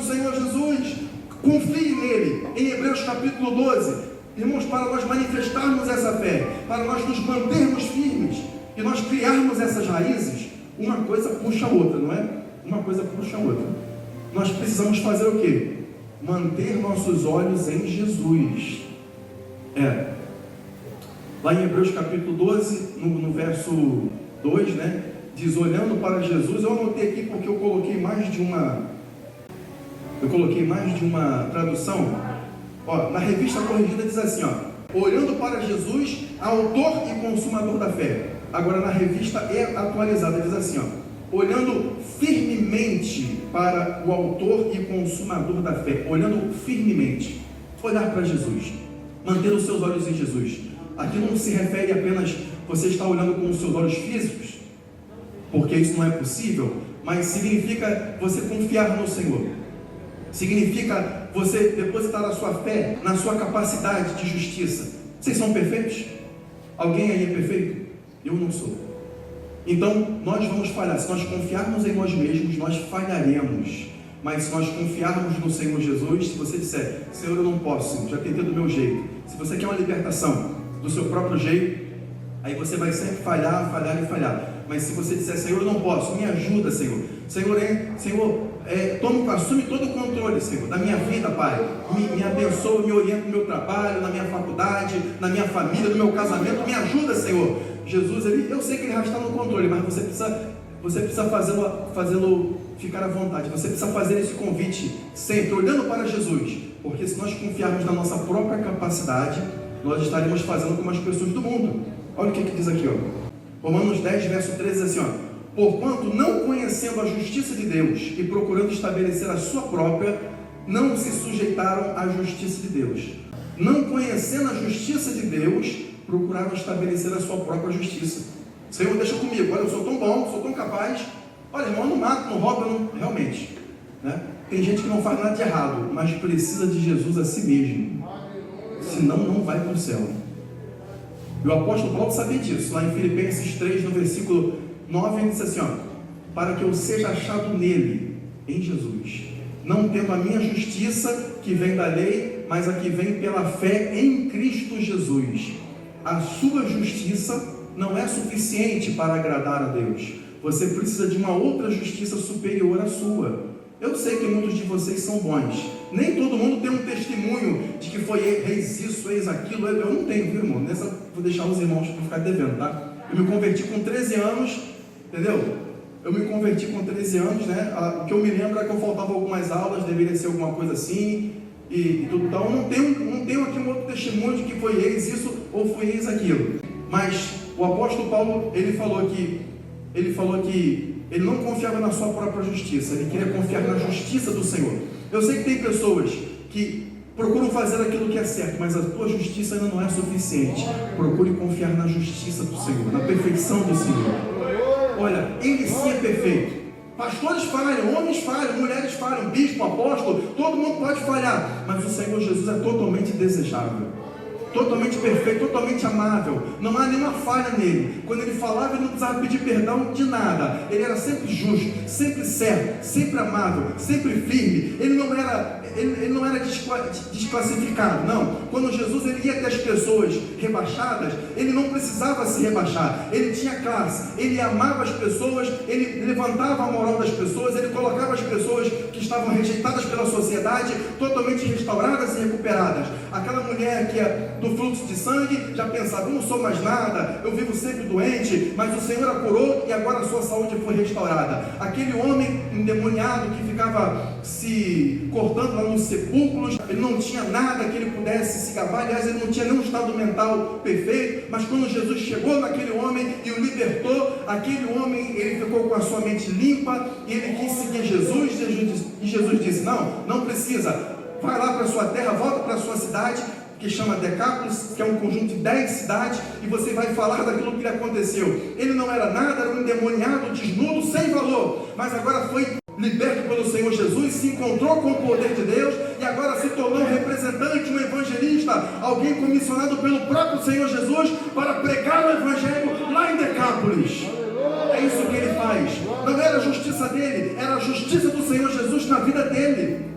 Senhor Jesus, confie nele. Em Hebreus capítulo 12, irmãos, para nós manifestarmos essa fé, para nós nos mantermos firmes e nós criarmos essas raízes, uma coisa puxa a outra, não é? Uma coisa puxa a outra. Nós precisamos fazer o quê? Manter nossos olhos em Jesus. Lá em Hebreus capítulo 12, no verso 2, né? Diz, olhando para Jesus. Eu anotei aqui porque eu coloquei mais de uma tradução. Na Revista Corrigida diz assim, olhando para Jesus, autor e consumador da fé. Agora na Revista Atualizada diz assim, olhando firmemente para o autor e consumador da fé. Olhando firmemente. Olhar para Jesus. Manter os seus olhos em Jesus. Aqui não se refere apenas você estar olhando com os seus olhos físicos, porque isso não é possível, mas significa você confiar no Senhor. Significa você depositar a sua fé na sua capacidade de justiça. Vocês são perfeitos? Alguém aí é perfeito? Eu não sou. Então nós vamos falhar. Se nós confiarmos em nós mesmos, nós falharemos. Mas se nós confiarmos no Senhor Jesus, se você disser, Senhor, eu não posso, já tentei do meu jeito. Se você quer uma libertação do seu próprio jeito, aí você vai sempre falhar. Mas se você disser, Senhor, eu não posso, me ajuda, Senhor. Senhor, assume todo o controle, Senhor, da minha vida, Pai. Me abençoa, me orienta no meu trabalho, na minha faculdade, na minha família, no meu casamento. Me ajuda, Senhor. Jesus, eu sei que Ele já está no controle, mas você precisa fazê-lo ficar à vontade. Você precisa fazer esse convite sempre, olhando para Jesus. Porque se nós confiarmos na nossa própria capacidade, nós estaremos fazendo como as pessoas do mundo. Olha o que diz aqui, Romanos 10, verso 13, assim, porquanto não conhecendo a justiça de Deus e procurando estabelecer a sua própria, não se sujeitaram à justiça de Deus. Não conhecendo a justiça de Deus, procuraram estabelecer a sua própria justiça. Senhor, deixa comigo, olha, eu sou tão bom, sou tão capaz. Olha, irmão, eu não mato, não roubo, não... realmente, né? Tem gente que não faz nada de errado, mas precisa de Jesus a si mesmo. Senão não vai para o céu. E o apóstolo Paulo sabia disso. Lá em Filipenses 3, no versículo 9, ele diz assim, para que eu seja achado nele, em Jesus, não tendo a minha justiça que vem da lei, mas a que vem pela fé em Cristo Jesus. A sua justiça não é suficiente para agradar a Deus. Você precisa de uma outra justiça superior à sua. Eu sei que muitos de vocês são bons. Nem todo mundo tem um testemunho de que foi eis isso, eis aquilo. Eu não tenho, viu, irmão? Vou deixar os irmãos para ficar devendo, tá? Eu me converti com 13 anos, entendeu? Eu me converti com 13 anos, né? O que eu me lembro é que eu faltava algumas aulas, deveria ser alguma coisa assim, e tudo. Então, não tenho aqui um outro testemunho de que foi eis isso ou foi eis aquilo. Mas o apóstolo Paulo, ele falou que ele não confiava na sua própria justiça, ele queria confiar na justiça do Senhor. Eu sei que tem pessoas que procuram fazer aquilo que é certo, mas a tua justiça ainda não é suficiente. Procure confiar na justiça do Senhor, na perfeição do Senhor. Olha, Ele sim é perfeito. Pastores falham, homens falham, mulheres falham, bispo, apóstolo, todo mundo pode falhar, mas o Senhor Jesus é totalmente desejável, totalmente perfeito, totalmente amável. Não há nenhuma falha nele. Quando ele falava, ele não precisava pedir perdão de nada. Ele era sempre justo, sempre certo, sempre amável, sempre firme. Ele não era desclassificado, não. Quando Jesus ele ia ter as pessoas rebaixadas, ele não precisava se rebaixar. Ele tinha classe, ele amava as pessoas, ele levantava a moral das pessoas, ele colocava as pessoas que estavam rejeitadas pela sociedade totalmente restauradas e recuperadas. Aquela mulher que é do fluxo de sangue já pensava, eu não sou mais nada, eu vivo sempre doente, mas o Senhor a curou e agora a sua saúde foi restaurada. Aquele homem endemoniado que ficava se cortando lá nos sepulcros, ele não tinha nada que ele pudesse se gabar, aliás, ele não tinha nenhum estado mental perfeito, mas quando Jesus chegou naquele homem e o libertou, aquele homem, ele ficou com a sua mente limpa, e ele quis seguir Jesus, e Jesus disse, não precisa, vai lá para a sua terra, volta para a sua cidade, que chama Decápolis, que é um conjunto de 10 cidades, e você vai falar daquilo que lhe aconteceu. Ele não era nada, era um endemoniado, desnudo, sem valor, mas agora foi liberto pelo Senhor Jesus, se encontrou com o poder de Deus, e agora se tornou um representante, um evangelista, alguém comissionado pelo próprio Senhor Jesus, para pregar o evangelho lá em Decápolis. É isso que ele faz. Não era a justiça dele, era a justiça do Senhor Jesus na vida dele.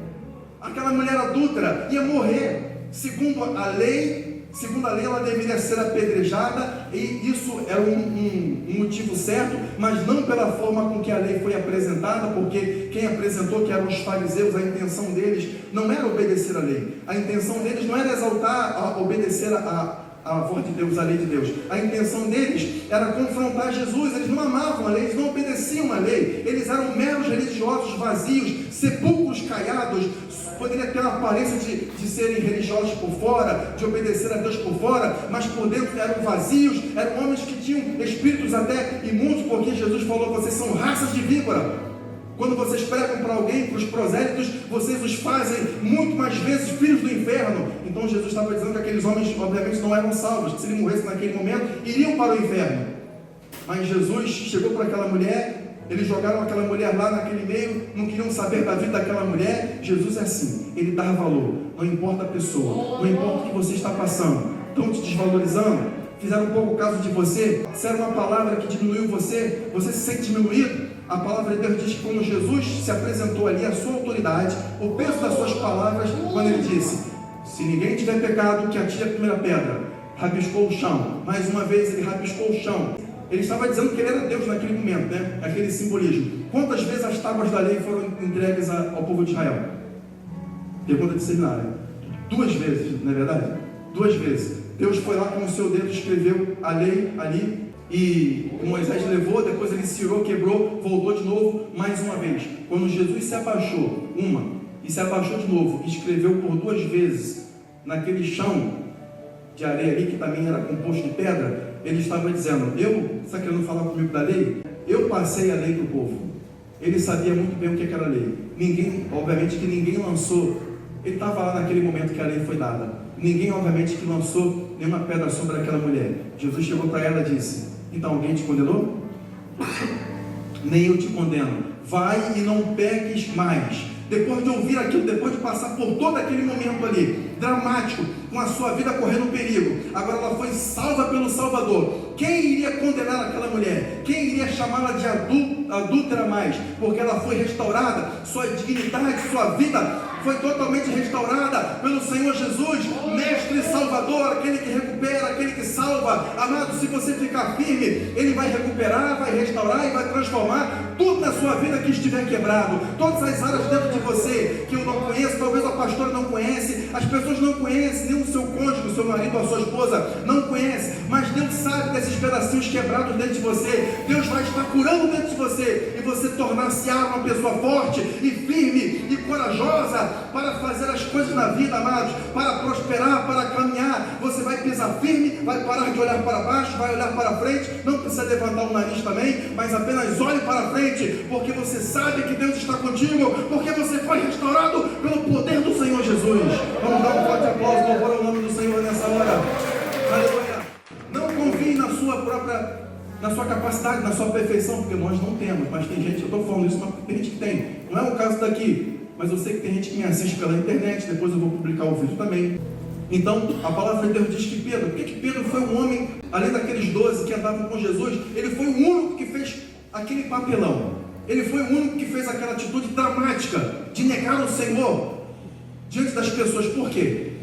aquela mulher adúltera ia morrer. Segundo a lei, ela deveria ser apedrejada, e isso era um motivo certo, mas não pela forma com que a lei foi apresentada, porque quem apresentou, que eram os fariseus, a intenção deles não era obedecer a lei, a intenção deles não era exaltar, obedecer a voz de Deus, a lei de Deus. A intenção deles era confrontar Jesus. Eles não amavam a lei, eles não obedeciam a lei, eles eram meros religiosos vazios, sepulcros caiados. Poderia ter a aparência de serem religiosos por fora, de obedecer a Deus por fora, mas por dentro eram vazios, eram homens que tinham espíritos até imundos, porque Jesus falou: vocês são raças de víbora. Quando vocês pregam para alguém, para os prosélitos, vocês os fazem muito mais vezes filhos do inferno. Então Jesus estava dizendo que aqueles homens obviamente não eram salvos, que se ele morresse naquele momento, iriam para o inferno. Mas Jesus chegou para aquela mulher, eles jogaram aquela mulher lá naquele meio, não queriam saber da vida daquela mulher. Jesus é assim, ele dá valor, não importa a pessoa, não importa o que você está passando, estão te desvalorizando, fizeram um pouco caso de você, disseram uma palavra que diminuiu você se sente diminuído. A palavra de Deus diz que quando Jesus se apresentou ali, a sua autoridade, o peso das suas palavras, quando ele disse: se ninguém tiver pecado, que atire a primeira pedra, rabiscou o chão. Mais uma vez ele rabiscou o chão. Ele estava dizendo que ele era Deus naquele momento, né? Aquele simbolismo. Quantas vezes as tábuas da lei foram entregues ao povo de Israel? Pergunta de seminário. 2 vezes, não é verdade? 2 vezes. Deus foi lá com o seu dedo, escreveu a lei ali, e Moisés levou, depois ele cirou, quebrou, voltou de novo, mais uma vez. Quando Jesus se abaixou, e se abaixou de novo, escreveu por 2 vezes, naquele chão de areia ali, que também era composto de pedra, ele estava dizendo: você está querendo falar comigo da lei? Eu passei a lei para o povo. Ele sabia muito bem o que era a lei. Obviamente que ninguém lançou, ele estava lá naquele momento que a lei foi dada. Ninguém, obviamente, que lançou nenhuma pedra sobre aquela mulher. Jesus chegou para ela e disse: então, alguém te condenou? Nem eu te condeno. Vai e não peques mais. Depois de ouvir aquilo, depois de passar por todo aquele momento ali, dramático, com a sua vida correndo perigo, agora ela foi salva pelo Salvador. Quem iria condenar aquela mulher? Quem iria chamá-la de adúltera mais? Porque ela foi restaurada, sua dignidade, sua vida foi totalmente restaurada pelo Senhor Jesus, Mestre e Salvador, aquele que recupera, aquele que salva. Amado, se você ficar firme, Ele vai recuperar, vai restaurar e vai transformar tudo na sua vida que estiver quebrado. Todas as áreas dentro de você que eu não conheço, talvez a pastora não conhece, as pessoas não conhecem, nem o seu cônjuge, o seu marido, a sua esposa não conhece, mas Deus sabe desses pedacinhos quebrados dentro de você. Deus vai estar curando dentro de você, e você tornar-se uma pessoa forte e firme e corajosa para fazer as coisas na vida, amados, para prosperar, para caminhar. Você vai pisar firme, vai parar de olhar para baixo, vai olhar para frente. Não precisa levantar o nariz também, mas apenas olhe para frente, porque você sabe que Deus está contigo, porque você foi restaurado pelo poder do Senhor Jesus. Vamos dar um forte aplauso, louvor ao nome do Senhor nessa hora. Aleluia. Não confie na sua capacidade, na sua perfeição, porque nós não temos, mas tem gente, eu estou falando isso, mas tem gente que tem. Não é o caso daqui, mas eu sei que tem gente que me assiste pela internet, depois eu vou publicar o vídeo também. Então, a palavra de Deus diz que Pedro, por que Pedro foi um homem, além daqueles 12 que andavam com Jesus, ele foi o único que fez aquele papelão. Ele foi o único que fez aquela atitude dramática de negar o Senhor diante das pessoas. Por quê?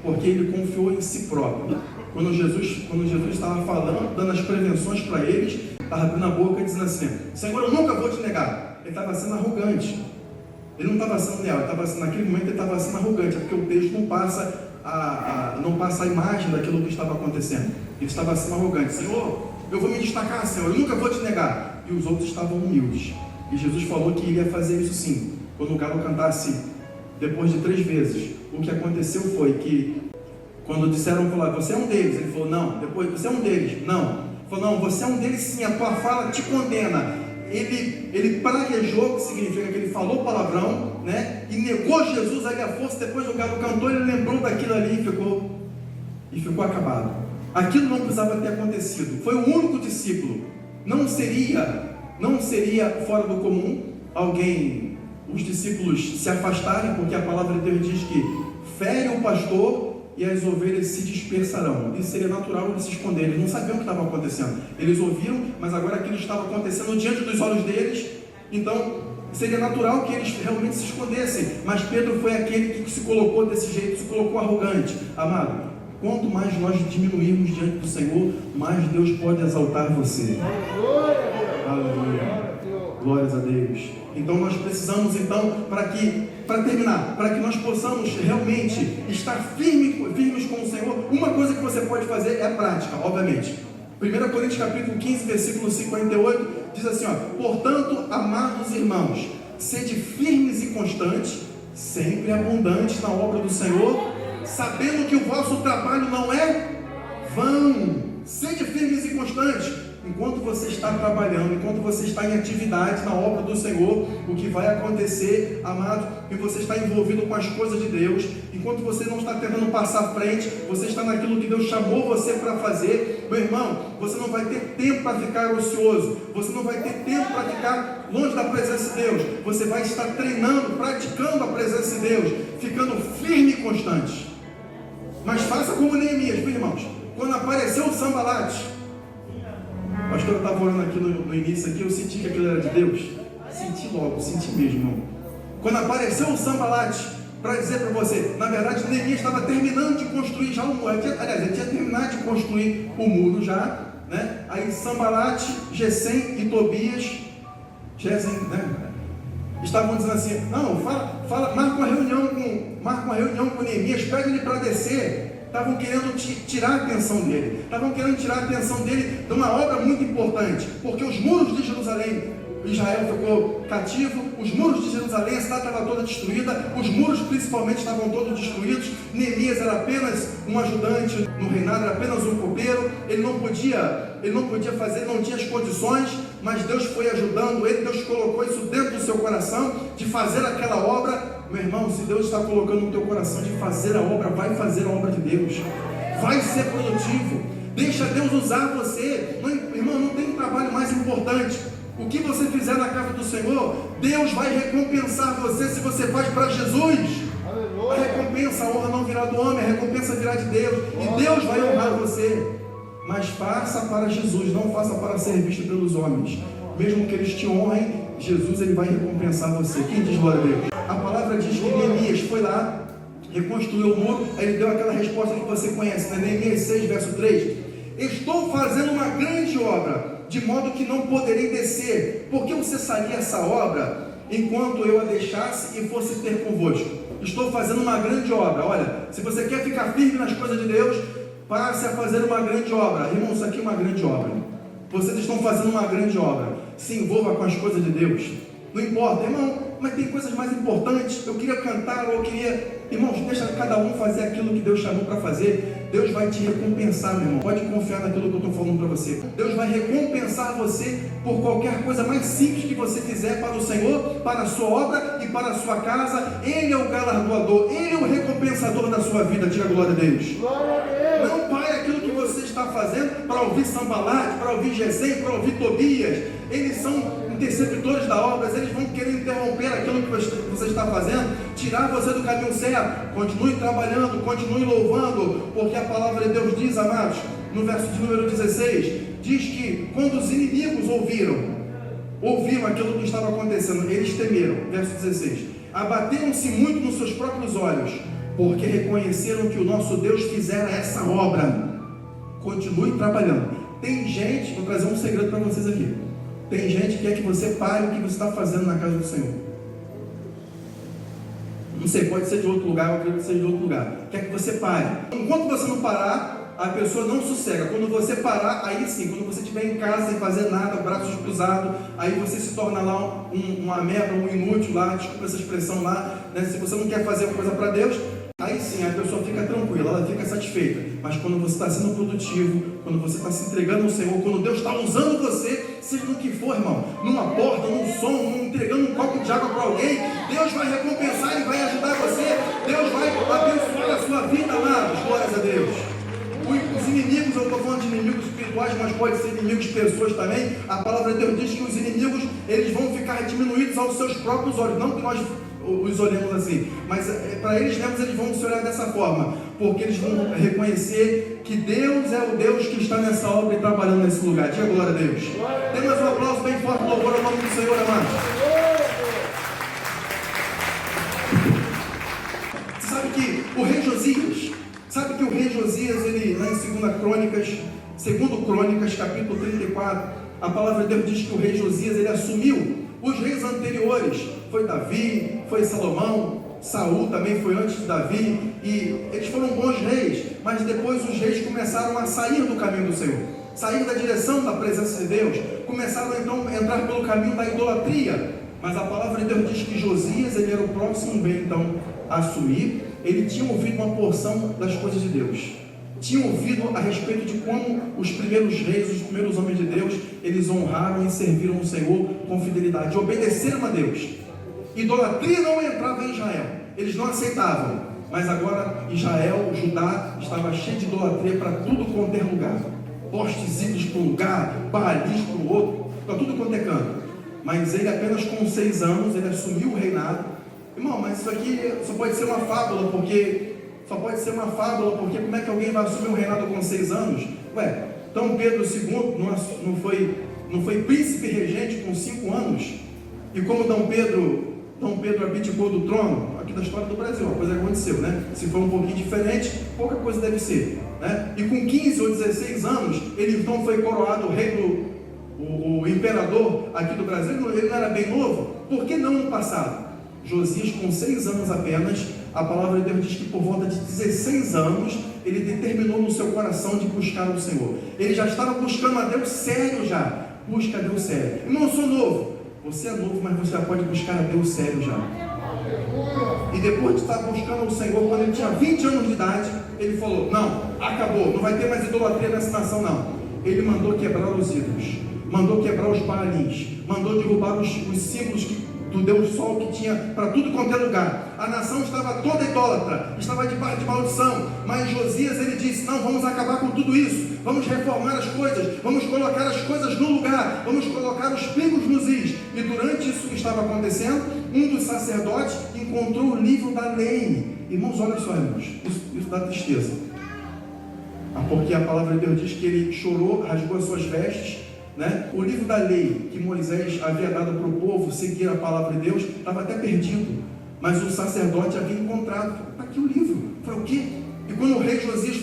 Porque ele confiou em si próprio. Quando Jesus estava falando, dando as prevenções para eles, estava abrindo a boca dizendo assim: Senhor, eu nunca vou te negar. Ele estava sendo arrogante. Ele não estava sendo leal, naquele momento ele estava sendo arrogante, é porque o texto não passa a imagem daquilo que estava acontecendo. Ele estava sendo arrogante. Senhor, eu vou me destacar, Senhor, eu nunca vou te negar. E os outros estavam humildes. E Jesus falou que iria fazer isso sim. Quando o galo cantasse depois de 3 vezes, o que aconteceu foi que, quando disseram, você é um deles, ele falou, não. Depois, você é um deles, não. Ele falou, não, você é um deles sim, a tua fala te condena. Ele praguejou, que significa que ele falou palavrão, né? E negou Jesus ali à força. Depois o galo cantou, ele lembrou daquilo ali e ficou acabado. Aquilo não precisava ter acontecido. Foi o único discípulo. Não seria fora do comum os discípulos se afastarem, porque a palavra de Deus diz que fere o pastor e as ovelhas se dispersarão. Isso seria natural eles se esconderem. Eles não sabiam o que estava acontecendo. Eles ouviram, mas agora aquilo estava acontecendo diante dos olhos deles. Então Seria natural que eles realmente se escondessem, mas Pedro foi aquele que se colocou desse jeito, se colocou arrogante. Amado, quanto mais nós diminuirmos diante do Senhor, mais Deus pode exaltar você. Aleluia. Glórias a Deus. Então nós precisamos, para terminar, para que nós possamos realmente estar firmes com o Senhor, uma coisa que você pode fazer é prática, obviamente. 1 Coríntios capítulo 15, versículo 58, diz assim, portanto, amados irmãos, sede firmes e constantes, sempre abundantes na obra do Senhor, sabendo que o vosso trabalho não é vão. Sede firmes e constantes. Enquanto você está trabalhando, enquanto você está em atividade na obra do Senhor, o que vai acontecer, amado, que você está envolvido com as coisas de Deus, enquanto você não está tentando passar à frente, você está naquilo que Deus chamou você para fazer, meu irmão, você não vai ter tempo para ficar ocioso, você não vai ter tempo para ficar longe da presença de Deus, você vai estar treinando, praticando a presença de Deus, ficando firme e constante. Mas faça como Neemias, viu, irmãos? Quando apareceu o Sambalate, acho que eu estava orando aqui no início, aqui, eu senti que aquilo era de Deus. Senti logo, senti mesmo, irmão. Quando apareceu o Sambalate, para dizer para você, na verdade, Neemias estava terminando de construir já o muro. Aliás, ele tinha terminado de construir o muro já, né? Aí Sambalate, Gesem e Tobias, estavam dizendo assim, não, marca uma reunião com Neemias, pede ele para descer. Estavam querendo tirar a atenção dele, de uma obra muito importante, porque os muros de Jerusalém, Israel ficou cativo, os muros de Jerusalém, a cidade estava toda destruída, os muros principalmente estavam todos destruídos. Neemias era apenas um ajudante no reinado, era apenas um copeiro, ele não podia fazer, não tinha as condições, mas Deus foi ajudando ele, Deus colocou isso dentro do seu coração, de fazer aquela obra. Meu irmão, se Deus está colocando no teu coração de fazer a obra, vai fazer a obra de Deus, vai ser produtivo, deixa Deus usar você. Irmão, não tem trabalho mais importante. O que você fizer na casa do Senhor, Deus vai recompensar você se você faz para Jesus. A recompensa, a honra não virá do homem, a recompensa virá de Deus, e Deus vai honrar você. Mas faça para Jesus, não faça para ser visto pelos homens. Mesmo que eles te honrem, Jesus ele vai recompensar você. Quem diz glória a Deus? A palavra diz que Neemias foi lá, reconstruiu o muro, aí ele deu aquela resposta que você conhece, né? Neemias 6, verso 3. Estou fazendo uma grande obra, de modo que não poderei descer. Por que você cessaria essa obra, enquanto eu a deixasse e fosse ter convosco? Estou fazendo uma grande obra. Olha, se você quer ficar firme nas coisas de Deus, passe a fazer uma grande obra. Irmão, isso aqui é uma grande obra. Vocês estão fazendo uma grande obra. Se envolva com as coisas de Deus. Não importa, irmão, mas tem coisas mais importantes. Eu queria cantar, ou eu queria... Irmãos, deixa cada um fazer aquilo que Deus chamou para fazer. Deus vai te recompensar, meu irmão. Pode confiar naquilo que eu estou falando para você. Deus vai recompensar você por qualquer coisa mais simples que você fizer para o Senhor, para a sua obra e para a sua casa. Ele é o galardoador, Ele é o recompensador da sua vida. Diga glória a Deus. Glória a Deus. Não pare aquilo que você está fazendo para ouvir Sambalate, para ouvir Gesem, para ouvir Tobias. Eles são interceptores da obra, eles vão querer interromper aquilo que você está fazendo, tirar você do caminho certo. Continue trabalhando, continue louvando, porque a palavra de Deus diz, amados, no verso de número 16, diz que quando os inimigos ouviram aquilo que estava acontecendo, eles temeram. Verso 16, abateram-se muito nos seus próprios olhos, porque reconheceram que o nosso Deus fizera essa obra. Continue trabalhando. Tem gente, vou trazer um segredo para vocês aqui. Tem gente que quer que você pare o que você está fazendo na casa do Senhor. Não sei, pode ser de outro lugar, eu acredito que seja de outro lugar. Quer que você pare. Enquanto você não parar, a pessoa não sossega. Quando você parar, aí sim, quando você estiver em casa sem fazer nada, braços cruzados, aí você se torna lá uma ameba, um inútil lá, desculpa essa expressão lá, né? Se você não quer fazer uma coisa para Deus, aí sim a pessoa fica tranquila, ela fica satisfeita. Mas quando você está sendo produtivo, quando você está se entregando ao Senhor, quando Deus está usando você, seja no que for, irmão, numa porta, num som, entregando um copo de água para alguém, Deus vai recompensar e vai ajudar você. Deus vai abençoar a sua vida, amados. Glórias a Deus. Os inimigos, eu estou falando de inimigos espirituais, mas pode ser inimigos de pessoas também. A palavra de Deus diz que os inimigos, eles vão ficar diminuídos aos seus próprios olhos. Não que nós os olhemos assim, mas para eles mesmos eles vão se olhar dessa forma, porque eles vão reconhecer que Deus é o Deus que está nessa obra e trabalhando nesse lugar. Diga glória a Deus. Dê mais um aplauso bem forte, louvor ao nome do Senhor, amado. O rei Josias, sabe que o rei Josias, ele, lá em 2 Crônicas, capítulo 34, a palavra de Deus diz que o rei Josias, ele assumiu os reis anteriores. Foi Davi, foi Salomão, Saul também foi antes de Davi, e eles foram bons reis, mas depois os reis começaram a sair do caminho do Senhor, sair da direção da presença de Deus, começaram então a entrar pelo caminho da idolatria. Mas a palavra de Deus diz que Josias, ele era o próximo rei então a assumir. Ele tinha ouvido uma porção das coisas de Deus, tinha ouvido a respeito de como os primeiros reis, os primeiros homens de Deus, eles honraram e serviram o Senhor com fidelidade, obedeceram a Deus. Idolatria não entrava em Israel, eles não aceitavam. Mas agora Israel, Judá, estava cheio de idolatria para tudo quanto é lugar, postes para um lugar, baalis para o outro, para tudo quanto é canto. Mas ele apenas com 6 anos, ele assumiu o reinado. Irmão, mas isso aqui só pode ser uma fábula, porque como é que alguém vai assumir um reinado com 6 anos? Ué, então Pedro II não foi príncipe regente com 5 anos? E como Dom Pedro abdicou do trono, aqui da história do Brasil, uma coisa aconteceu, né? Se for um pouquinho diferente, pouca coisa deve ser, né? E com 15 ou 16 anos, ele então foi coroado rei o imperador aqui do Brasil. Ele não era bem novo. Por que não no passado? Josias, com 6 anos apenas, a palavra de Deus diz que por volta de 16 anos, ele determinou no seu coração de buscar o Senhor. Ele já estava buscando a Deus sério já. Busca a Deus sério. Irmão, eu sou novo. Você é novo, mas você já pode buscar a Deus sério já. E depois de estar buscando o Senhor, quando ele tinha 20 anos de idade, ele falou: não, acabou, não vai ter mais idolatria nessa nação não. Ele mandou quebrar os ídolos, mandou quebrar os baalins, mandou derrubar os símbolos do Deus Sol que tinha para tudo quanto é lugar. A nação estava toda idólatra, estava debaixo de maldição. Mas Josias, ele disse: não, vamos acabar com tudo isso, vamos reformar as coisas, vamos colocar as coisas no lugar, vamos colocar os pingos nos is. E durante isso que estava acontecendo, um dos sacerdotes encontrou o livro da lei. Irmãos, olha só, irmãos, isso dá tristeza, porque a palavra de Deus diz que ele chorou, rasgou as suas vestes, né? O livro da lei que Moisés havia dado para o povo seguir a palavra de Deus estava até perdido, mas o sacerdote havia encontrado. Está aqui o livro. Foi o quê? E quando o rei Josias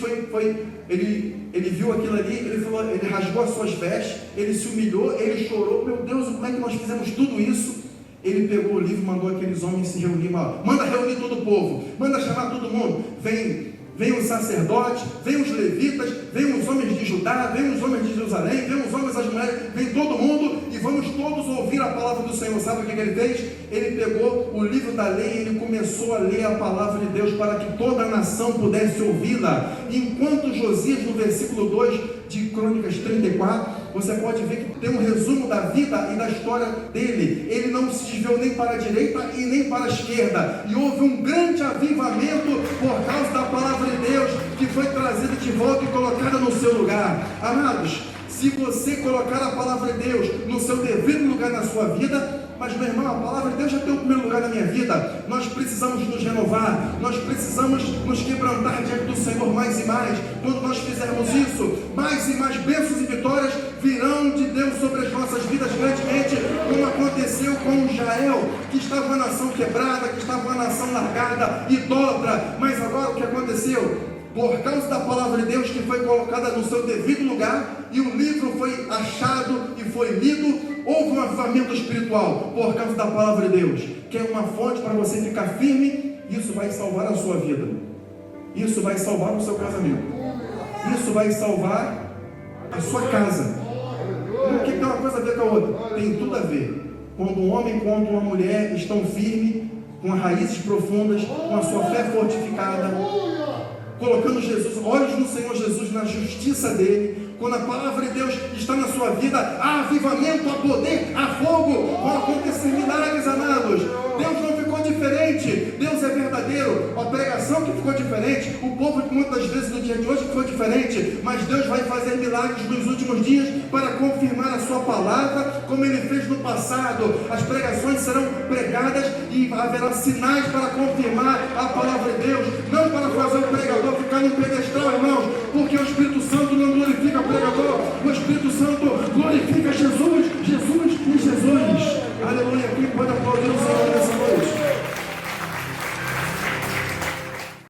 ele viu aquilo ali, ele rasgou as suas vestes, ele se humilhou, ele chorou: meu Deus, como é que nós fizemos tudo isso? Ele pegou o livro, mandou aqueles homens se reunir, manda reunir todo o povo, manda chamar todo mundo, vem os sacerdotes, vem os levitas, vem os homens de Judá, vem os homens de Jerusalém, vem os homens, as mulheres, vem todo mundo, e vamos todos ouvir a palavra do Senhor. Sabe o que ele fez? Ele pegou o livro da lei e ele começou a ler a palavra de Deus para que toda a nação pudesse ouvi-la. Enquanto Josias, no versículo 2 de Crônicas 34, você pode ver que tem um resumo da vida e da história dele. Ele não se desviou nem para a direita e nem para a esquerda, e houve um grande avivamento por causa da palavra de Deus, que foi trazida de volta e colocada no seu lugar. Amados, se você colocar a palavra de Deus no seu devido lugar na sua vida, mas meu irmão, a palavra de Deus já tem o primeiro lugar na minha vida. Nós precisamos nos renovar, nós precisamos nos quebrantar diante do Senhor mais e mais. Quando nós fizermos isso, mais e mais bênçãos e vitórias virão de Deus sobre as nossas vidas grandemente, como aconteceu com Israel, que estava uma nação quebrada, que estava uma nação largada, idólatra. Mas agora o que aconteceu? Por causa da palavra de Deus que foi colocada no seu devido lugar, e o livro foi achado e foi lido, houve um avivamento espiritual por causa da palavra de Deus, que é uma fonte para você ficar firme. Isso vai salvar a sua vida, isso vai salvar o seu casamento, isso vai salvar a sua casa. O que tem uma coisa a ver com a outra? Tem tudo a ver. Quando um homem quanto uma mulher estão firmes, com as raízes profundas, com a sua fé fortificada, colocando Jesus, olhos no Senhor Jesus, na justiça dele. Quando a palavra de Deus está na sua vida, há avivamento, há poder, há fogo, vão acontecer milagres, amados. Deus não ficou diferente, Deus é verdadeiro. A pregação que ficou diferente, o povo muitas vezes no dia de hoje ficou diferente, mas Deus vai fazer milagres nos últimos dias para confirmar a sua palavra, como ele fez no passado. As pregações serão pregadas e haverá sinais para confirmar a palavra de Deus, não para fazer o pregador ficar no pedestal, irmãos, porque o Espírito Santo não glorifica o pregador,